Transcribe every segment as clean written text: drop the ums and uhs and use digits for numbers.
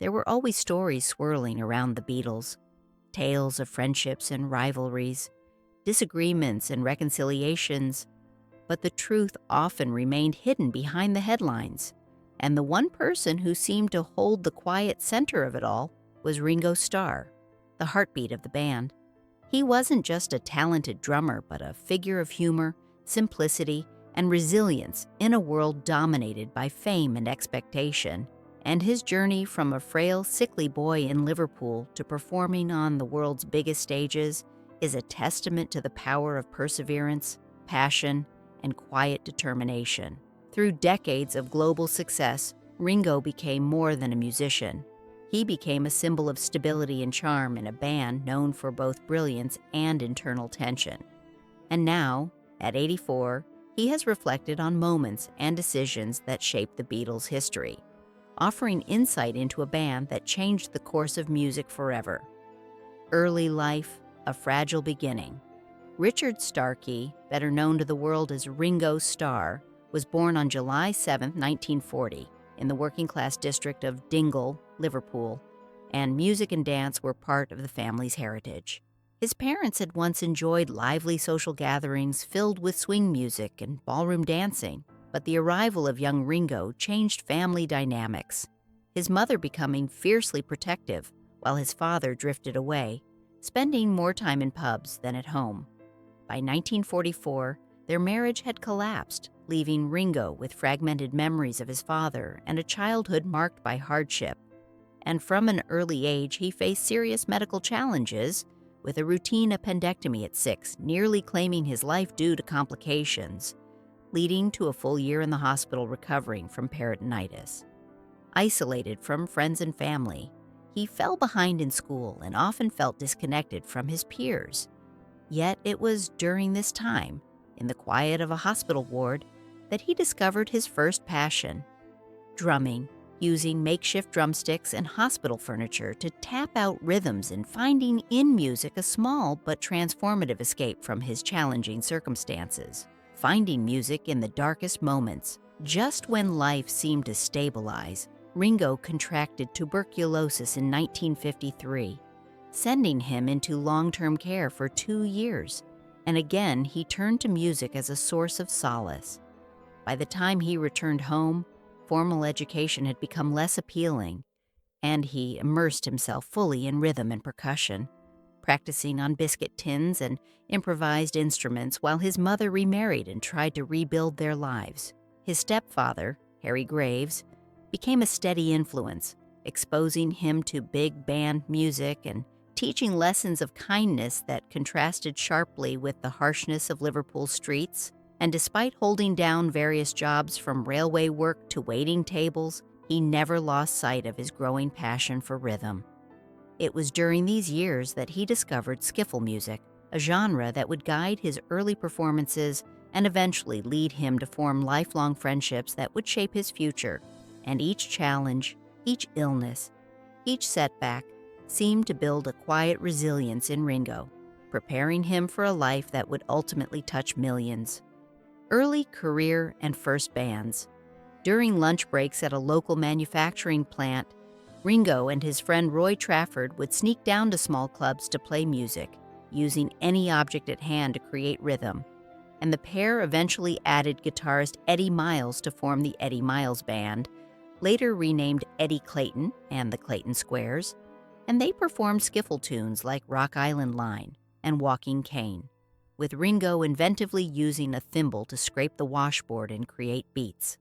There were always stories swirling around the Beatles, tales of friendships and rivalries, disagreements and reconciliations, but the truth often remained hidden behind the headlines. And the one person who seemed to hold the quiet center of it all was Ringo Starr, the heartbeat of the band. He wasn't just a talented drummer, but a figure of humor, simplicity, and resilience in a world dominated by fame and expectation. And his journey from a frail, sickly boy in Liverpool to performing on the world's biggest stages is a testament to the power of perseverance, passion, and quiet determination. Through decades of global success, Ringo became more than a musician. He became a symbol of stability and charm in a band known for both brilliance and internal tension. And now, at 84, he has reflected on moments and decisions that shaped the Beatles' history, offering insight into a band that changed the course of music forever. Early life, a fragile beginning. Richard Starkey, better known to the world as Ringo Starr, was born on July 7, 1940, in the working-class district of Dingle, Liverpool, and music and dance were part of the family's heritage. His parents had once enjoyed lively social gatherings filled with swing music and ballroom dancing, but the arrival of young Ringo changed family dynamics, his mother becoming fiercely protective while his father drifted away, spending more time in pubs than at home. By 1944, their marriage had collapsed, leaving Ringo with fragmented memories of his father and a childhood marked by hardship. And from an early age, he faced serious medical challenges, with a routine appendectomy at 6 nearly claiming his life due to complications, leading to a full year in the hospital recovering from peritonitis. Isolated from friends and family, he fell behind in school and often felt disconnected from his peers. Yet it was during this time, in the quiet of a hospital ward, that he discovered his first passion, drumming, using makeshift drumsticks and hospital furniture to tap out rhythms and finding in music a small but transformative escape from his challenging circumstances. Finding music in the darkest moments, just when life seemed to stabilize, Ringo contracted tuberculosis in 1953, sending him into long-term care for 2 years. And again, he turned to music as a source of solace. By the time he returned home, formal education had become less appealing, and he immersed himself fully in rhythm and percussion, practicing on biscuit tins and improvised instruments while his mother remarried and tried to rebuild their lives. His stepfather, Harry Graves, became a steady influence, exposing him to big band music and teaching lessons of kindness that contrasted sharply with the harshness of Liverpool streets. And despite holding down various jobs from railway work to waiting tables, he never lost sight of his growing passion for rhythm. It was during these years that he discovered skiffle music, a genre that would guide his early performances and eventually lead him to form lifelong friendships that would shape his future. And each challenge, each illness, each setback seemed to build a quiet resilience in Ringo, preparing him for a life that would ultimately touch millions. Early career and first bands. During lunch breaks at a local manufacturing plant, Ringo and his friend Roy Trafford would sneak down to small clubs to play music, using any object at hand to create rhythm. And the pair eventually added guitarist Eddie Miles to form the Eddie Miles Band, later renamed Eddie Clayton and the Clayton Squares, and they performed skiffle tunes like Rock Island Line and Walking Cane, with Ringo inventively using a thimble to scrape the washboard and create beats.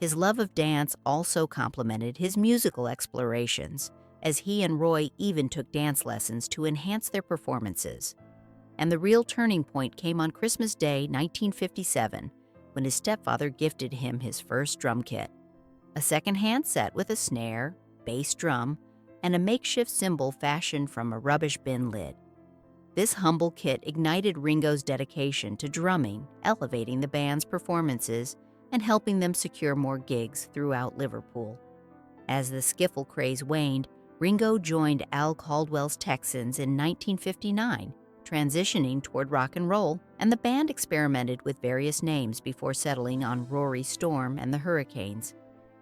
His love of dance also complemented his musical explorations, as he and Roy even took dance lessons to enhance their performances. And the real turning point came on Christmas Day, 1957, when his stepfather gifted him his first drum kit, a second-hand set with a snare, bass drum, and a makeshift cymbal fashioned from a rubbish bin lid. This humble kit ignited Ringo's dedication to drumming, elevating the band's performances and helping them secure more gigs throughout Liverpool. As the skiffle craze waned, Ringo joined Al Caldwell's Texans in 1959, transitioning toward rock and roll, and the band experimented with various names before settling on Rory Storm and the Hurricanes.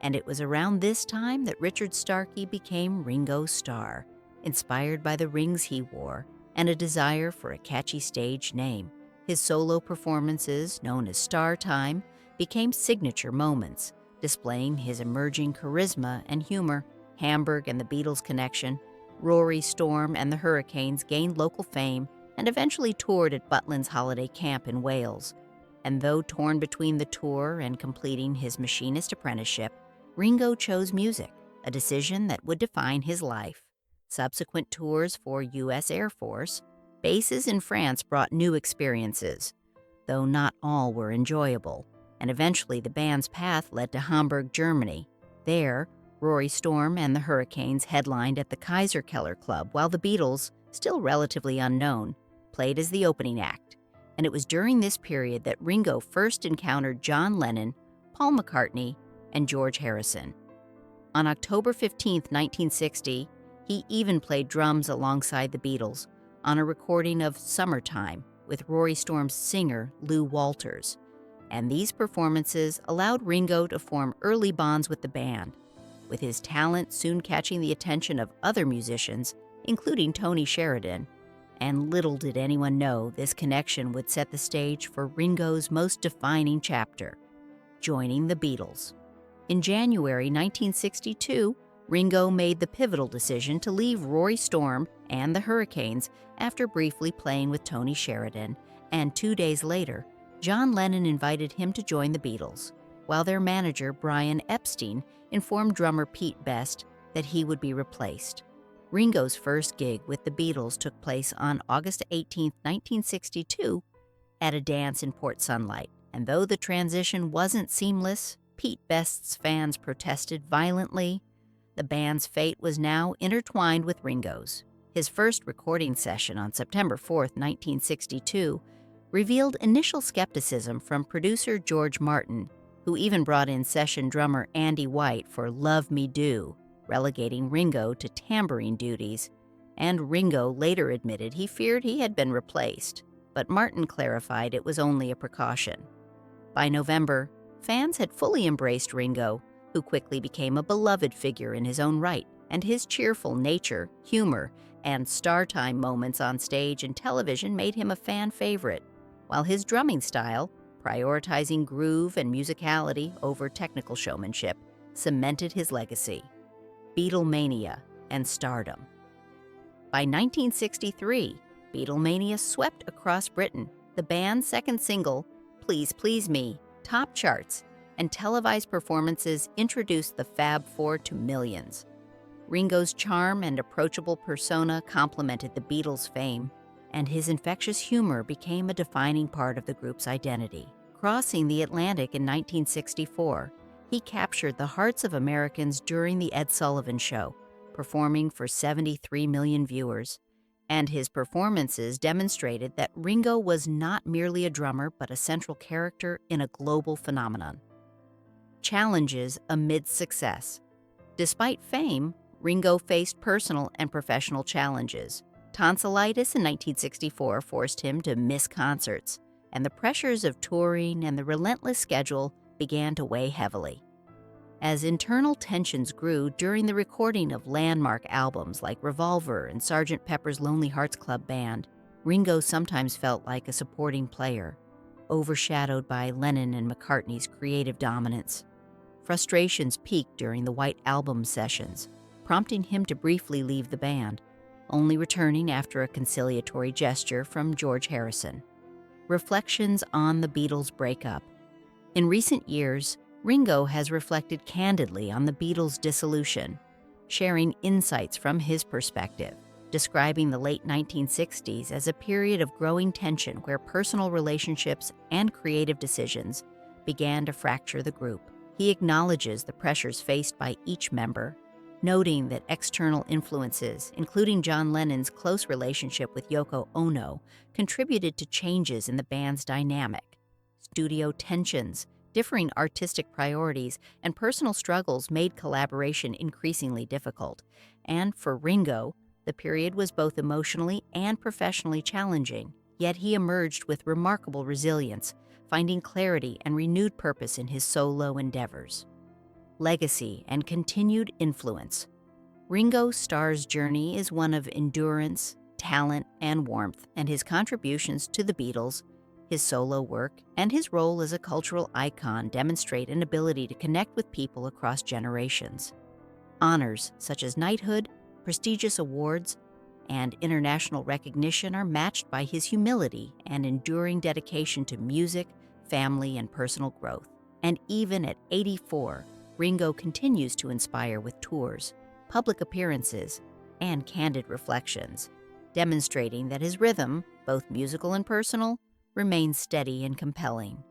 And it was around this time that Richard Starkey became Ringo Starr, inspired by the rings he wore and a desire for a catchy stage name. His solo performances, known as Star Time, became signature moments, displaying his emerging charisma and humor. Hamburg and the Beatles connection, Rory, Storm, and the Hurricanes gained local fame and eventually toured at Butlin's holiday camp in Wales. And though torn between the tour and completing his machinist apprenticeship, Ringo chose music, a decision that would define his life. Subsequent tours for U.S. Air Force bases in France brought new experiences, though not all were enjoyable, and eventually the band's path led to Hamburg, Germany. There, Rory, Storm, and the Hurricanes headlined at the Kaiserkeller Club, while the Beatles, still relatively unknown, played as the opening act. And it was during this period that Ringo first encountered John Lennon, Paul McCartney, and George Harrison. On October 15, 1960, he even played drums alongside the Beatles on a recording of Summertime with Rory Storm's singer Lou Walters. And these performances allowed Ringo to form early bonds with the band, with his talent soon catching the attention of other musicians, including Tony Sheridan. And little did anyone know this connection would set the stage for Ringo's most defining chapter, joining the Beatles. In January 1962, Ringo made the pivotal decision to leave Rory Storm and the Hurricanes after briefly playing with Tony Sheridan, and 2 days later, John Lennon invited him to join the Beatles, while their manager, Brian Epstein, informed drummer Pete Best that he would be replaced. Ringo's first gig with the Beatles took place on August 18, 1962, at a dance in Port Sunlight, and though the transition wasn't seamless, Pete Best's fans protested violently. The band's fate was now intertwined with Ringo's. His first recording session on September 4, 1962, revealed initial skepticism from producer George Martin, who even brought in session drummer Andy White for Love Me Do, relegating Ringo to tambourine duties, and Ringo later admitted he feared he had been replaced, but Martin clarified it was only a precaution. By November, fans had fully embraced Ringo, who quickly became a beloved figure in his own right, and his cheerful nature, humor, and star time moments on stage and television made him a fan favorite, while his drumming style, prioritizing groove and musicality over technical showmanship, cemented his legacy. Beatlemania and stardom. By 1963, Beatlemania swept across Britain. The band's second single, Please Please Me, topped charts, and televised performances introduced the Fab Four to millions. Ringo's charm and approachable persona complemented the Beatles' fame, and his infectious humor became a defining part of the group's identity. Crossing the Atlantic in 1964, he captured the hearts of Americans during The Ed Sullivan Show, performing for 73 million viewers, and his performances demonstrated that Ringo was not merely a drummer but a central character in a global phenomenon. Challenges amid success. Despite fame, Ringo faced personal and professional challenges. Tonsillitis in 1964 forced him to miss concerts, and the pressures of touring and the relentless schedule began to weigh heavily. As internal tensions grew during the recording of landmark albums like Revolver and Sgt. Pepper's Lonely Hearts Club Band, Ringo sometimes felt like a supporting player, overshadowed by Lennon and McCartney's creative dominance. Frustrations peaked during the White Album sessions, prompting him to briefly leave the band, only returning after a conciliatory gesture from George Harrison. Reflections on the Beatles' breakup. In recent years, Ringo has reflected candidly on the Beatles' dissolution, sharing insights from his perspective, describing the late 1960s as a period of growing tension where personal relationships and creative decisions began to fracture the group. He acknowledges the pressures faced by each member, noting that external influences, including John Lennon's close relationship with Yoko Ono, contributed to changes in the band's dynamic. Studio tensions, differing artistic priorities, and personal struggles made collaboration increasingly difficult. And for Ringo, the period was both emotionally and professionally challenging, yet he emerged with remarkable resilience, finding clarity and renewed purpose in his solo endeavors. legacy, and continued influence. Ringo Starr's journey is one of endurance, talent, and warmth, and his contributions to the Beatles, his solo work, and his role as a cultural icon demonstrate an ability to connect with people across generations. Honors such as knighthood, prestigious awards, and international recognition are matched by his humility and enduring dedication to music, family, and personal growth. And even at 84, Ringo continues to inspire with tours, public appearances, and candid reflections, demonstrating that his rhythm, both musical and personal, remains steady and compelling.